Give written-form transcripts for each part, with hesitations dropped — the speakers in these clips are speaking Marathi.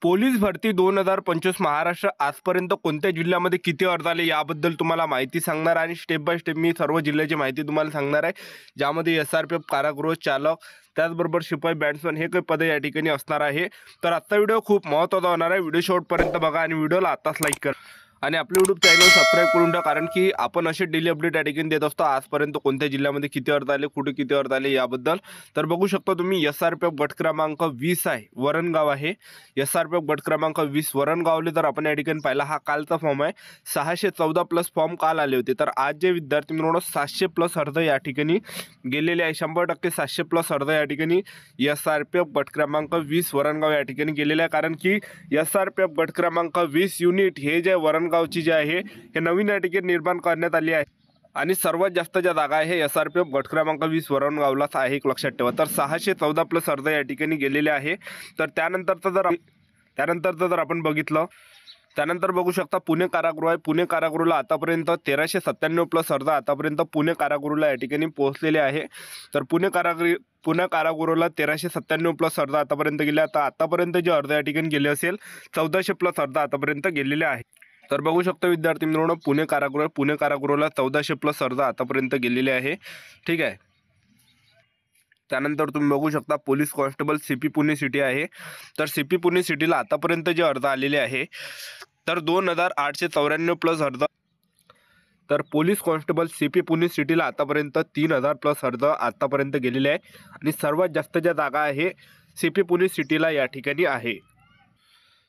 पोलीस भरती 2025 महाराष्ट्र आजपर्यंत कोणत्या जिल्ह्यामध्ये किती अर्ज आले याबद्दल तुम्हाला माहिती सांगणार आणि स्टेप बाय स्टेप मी सर्व जिल्ह्याची माहिती तुम्हाला सांगणार आहे, ज्यामध्ये SRPF कारागृह चालक त्याचबरोबर शिपाई बॅट्समन हे काही पदे या ठिकाणी असणार आहे। तर आजचा व्हिडिओ खूप महत्त्वाचा होणार आहे। व्हिडिओ शेवटपर्यंत बघा आणि व्हिडिओला आताच लाईक करा आणि आपले YouTube चॅनल सबस्क्राइब करून टाका, कारण की आपण असे डेली अपडेट या ठिकाणी देत असतो आजपर्यंत कोणत्या जिल्ह्यामध्ये किती अर्ज आले, कुठे किती अर्ज आले याबद्दल। तर बघू शकता तुम्ही SRPF गट क्रमांक 20 आहे, वरणगाव आहे। SRPF गट क्रमांक 20 वरणगावले तर आपण या ठिकाणी पाहिला हा कालचा फॉर्म आहे। 614 प्लस फॉर्म काल आले होते, तर आज जे विद्यार्थी मित्रांनो 700 प्लस अर्ज या ठिकाणी गेलेले आहे। 100% 700 प्लस अर्ज या ठिकाणी SRPF गट क्रमांक 20 वरणगाव या ठिकाणी गेलेले आहे, कारण की SRPF गट क्रमांक 20 युनिट हे जे वरणगावची जे आहे हे नवीन या ठिकाणी निर्माण करण्यात आली आहे आणि सर्वात जास्त ज्या जागा आहे SRPF गट क्रमांक 20 वरणगावलाच आहे, एक लक्षात ठेवा। तर 614 प्लस अर्ज या ठिकाणी गेलेले आहे। तर त्यानंतर जर आपण बघितलं, त्यानंतर बघू शकता पुणे कारागृह आहे। पुणे कारागृहाला आतापर्यंत 1397 प्लस अर्ज आतापर्यंत पुणे कारागृहाला या ठिकाणी पोहोचलेले आहे। तर पुणे कारागृहाला 1397 प्लस अर्ज आतापर्यंत गेले। आतापर्यंत जे अर्ज या ठिकाणी गेले असेल 1400 प्लस अर्ज आतापर्यंत गेलेले आहे। तर बघू शकता विद्यार्थी मित्रांनो पुणे कारागृहाला 1400 प्लस अर्ज आतापर्यंत गेलेले आहे, ठीक आहे। त्यानंतर तुम्ही बघू शकता police constable CP Pune city आहे। तर CP पुणे सिटीला आतापर्यंत जे अर्ज आलेले आहे तर 2894 प्लस अर्ज। तर पोलीस कॉन्स्टेबल CP पुणे सिटीला आतापर्यंत 3000 प्लस अर्ज आतापर्यंत गेलेले आहे आणि सर्वात जास्त ज्या जागा आहे CP पुणे सिटीला या ठिकाणी आहे।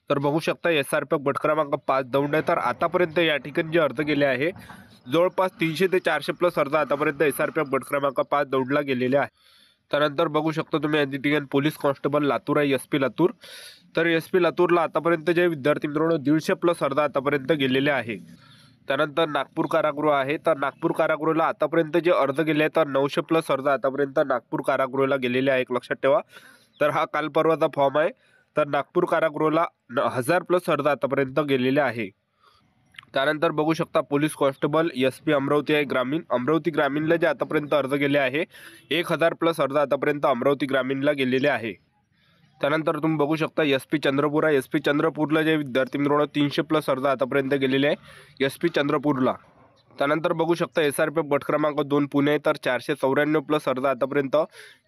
तर बघू शकता SRPF गट क्रमांक 5 दौंड आहे। तर आतापर्यंत या ठिकाणी जे अर्ज गेले आहे जवळपास 300 ते 400 प्लस अर्ज आतापर्यंत SRPF गट क्रमांक 5 दौंडला गेलेले आहे। त्यानंतर बघू शकता तुम्ही या ठिकाणी पोलीस कॉन्स्टेबल लातूर आहे, SP लातूर। तर SP लातूरला आतापर्यंत जे विद्यार्थी मित्रांनो 150 प्लस अर्ज आतापर्यंत गेलेले आहे। त्यानंतर नागपूर कारागृह आहे। तर नागपूर कारागृहाला आतापर्यंत जे अर्ज गेले आहेत तर 900 प्लस अर्ज आतापर्यंत नागपूर कारागृहाला गेलेले आहे, एक लक्षात ठेवा। तर हा काल परवाचा फॉर्म आहे। तर नागपूर कारागृहाला 1000 प्लस अर्ज आतापर्यंत गेलेले आहे। त्यानंतर बघू शकता पोलीस कॉन्स्टेबल SP अमरावती आहे, अमरावती ग्रामीणला जे आतापर्यंत अर्ज गेले आहे 1000 प्लस अर्ज आतापर्यंत अमरावती ग्रामीणला गेलेले आहे। त्यानंतर तुम्ही बघू शकता SP चंद्रपूर आहे। SP चंद्रपूरला जे विद्यार्थी मित्रांनो 300 प्लस अर्ज आतापर्यंत गेलेले आहे SP चंद्रपूरला। त्यानंतर बघू शकता SRPF गट क्रमांक 2 पुणे, तर 494 प्लस अर्ज आतापर्यंत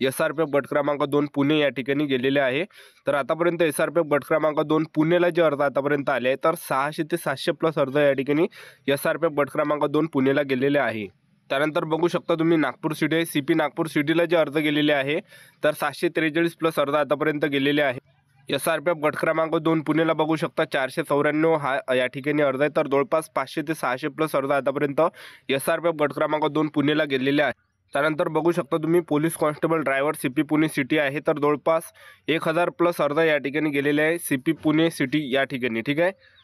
SRPF गट क्रमांक 2 पुणे या ठिकाणी गेलेले आहे। तर आतापर्यंत SRPF गट क्रमांक 2 पुणेला जे अर्ज आतापर्यंत आले आहे तर 600 ते 700 प्लस अर्ज या ठिकाणी SRPF गट क्रमांक 2 पुणेला गेलेले आहे। त्यानंतर बघू शकता तुम्ही नागपूर सिटी आहे, CP नागपूर सिटीला जे अर्ज गेलेले आहे तर 743 प्लस अर्ज आतापर्यंत गेलेले आहे। SRPF गट क्रमांक 2 पुणेला बघू शकता 494 हा या ठिकाणी अर्ज आहे। तर जवळपास 500 ते 600 प्लस अर्ज आतापर्यंत SRPF गट क्रमांक 2 पुणेला गेलेले आहे। त्यानंतर बघू शकता तुम्ही police constable driver CP Pune city आहे। तर जवळपास 1000 प्लस अर्ज या ठिकाणी गेलेले आहे CP पुणे सिटी या ठिकाणी, ठीक आहे।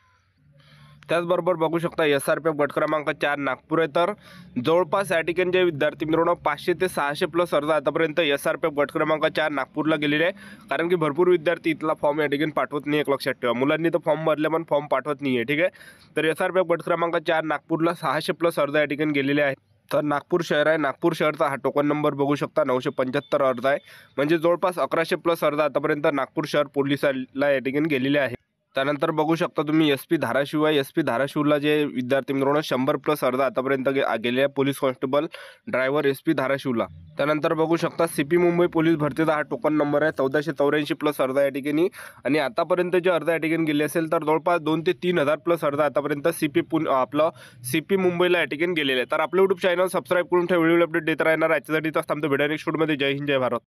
त्याचबरोबर बघू शकता SRPF गट क्रमांक 4 नागपूर आहे। तर जवळपास या ठिकाणी जे विद्यार्थी मित्रांनो 500 ते 600 प्लस अर्ज आतापर्यंत SRPF गट क्रमांक 4 नागपूरला गेलेले आहे, कारण की भरपूर विद्यार्थी इथला फॉर्म या ठिकाणी पाठवत नाही, एक लक्षात ठेवा। मुलांनी तर फॉर्म भरले पण फॉर्म पाठवत नाही आहे, ठीक आहे। तर SRPF गट क्रमांक 4 नागपूरला 600 प्लस अर्ज या ठिकाणी गेलेले आहे। तर नागपूर शहर आहे, नागपूर शहरचा हा टोकन नंबर बघू शकता 975 अर्ज आहे, म्हणजे जवळपास 1100 प्लस अर्ज आतापर्यंत नागपूर शहर पोलिसाला या ठिकाणी गेलेले आहे। त्यानंतर बघू शकता तुम्ही SP धाराशिव आहे। SP धाराशिवला जे विद्यार्थी मित्रांनो 100 प्लस अर्ज आतापर्यंत गेले आहे पोलीस कॉन्स्टेबल ड्रायव्हर SP धाराशिवला। त्यानंतर बघू शकता CP मुंबई पोलीस भरतीचा हा टोकन नंबर आहे 1484 प्लस अर्ज या ठिकाणी आणि आतापर्यंत जे अर्ज या ठिकाणी गेले असेल तर जवळपास 2 ते 3000 प्लस अर्ज आतापर्यंत CP मुंबईला या ठिकाणी गेलेले आहे। तर आपलं YouTube चॅनल सबस्क्राईब करून ठेवा, व्हिडिओ अपडेट देत राहणार। याच्यासाठी थांबतो, भेटूया नेक्स्ट व्हिडिओमध्ये। जय हिंद, जय भारत।